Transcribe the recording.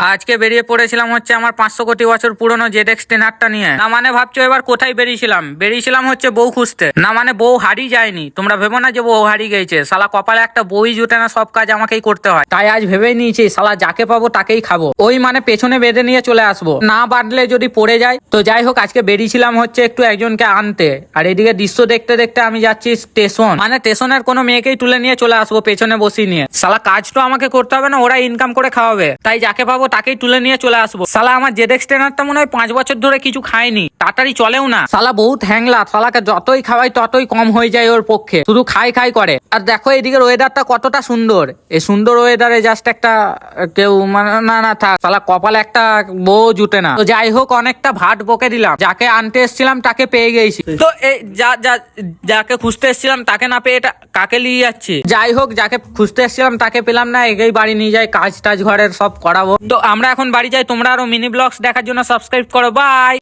আজকে বেরিয়ে পড়েছিলাম হচ্ছে আমার 500 কোটি বছর পুরনো জেডএক্স টেনারটা নিয়ে। না মানে ভাবছো এবার কোথায় বেরিয়েছিলাম হচ্ছে বউ খুঁজতে। না মানে বউ হারিয়ে যায়নি, তোমরা ভেবো না যে বউ হারিয়ে গেছে। শালা কপালে একটা বউই জুটে না, সব কাজ আমাকেই করতে হয়। তাই আজ ভেবেই নিয়েছি শালা যাকে পাবো তাকেই খাবো। ওই মানে পেছনে বেঁধে নিয়ে চলে আসবো, না বাঁধলে যদি পড়ে যায়। তো যাই হোক, আজকে বেরিয়েছিলাম হচ্ছে একটু একজনকে আনতে, আর এদিকে দৃশ্য দেখতে দেখতে আমি যাচ্ছি স্টেশন। মানে স্টেশনের কোনো মেয়েকেই তুলে নিয়ে চলে আসবো পেছনে বসিয়ে নিয়ে। শালা কাজ তো আমাকে করতে হবে না, ওরা ইনকাম করে খাওয়াবে। তাই যাকে পাবো তাকেই তুলে নিয়ে চলে আসবো। শালা আমার জেডএক্স ট্রেনারটা মনে হয় 5 বছর ধরে কিছু খায়নি, তাড়াতাড়ি চলেও না। শালা বহুত হ্যাংলা, শালাকে যতই খাওয়াই ততই কম হয়ে যায় ওর পক্ষে, শুধু খাই করে। আর দেখো এদিকের ওয়েদারটা কতটা সুন্দর। এই সুন্দর ওয়েদারে জাস্ট একটা কেউ মানে না থাক, শালা কপালে একটা বউ জুটে না। তো যাই হোক, অনেকটা ভাট বকে দিলাম। যাকে আনতে এসেছিলাম তাকে পেয়ে গেছি। তো এই যাকে খুঁজতে এসেছিলাম তাকে না পেয়ে এটা কাকে নিয়ে যাচ্ছি। যাই হোক, যাকে খুঁজতে এসেছিলাম তাকে পেলাম না, এগেই বাড়ি নিয়ে যাই, কাজ টাজ ঘরের সব করাবো। তো আমরা এখন বাড়ি যাই। তোমরা আরো মিনি ব্লগস দেখার জন্য সাবস্ক্রাইব করো। বাই।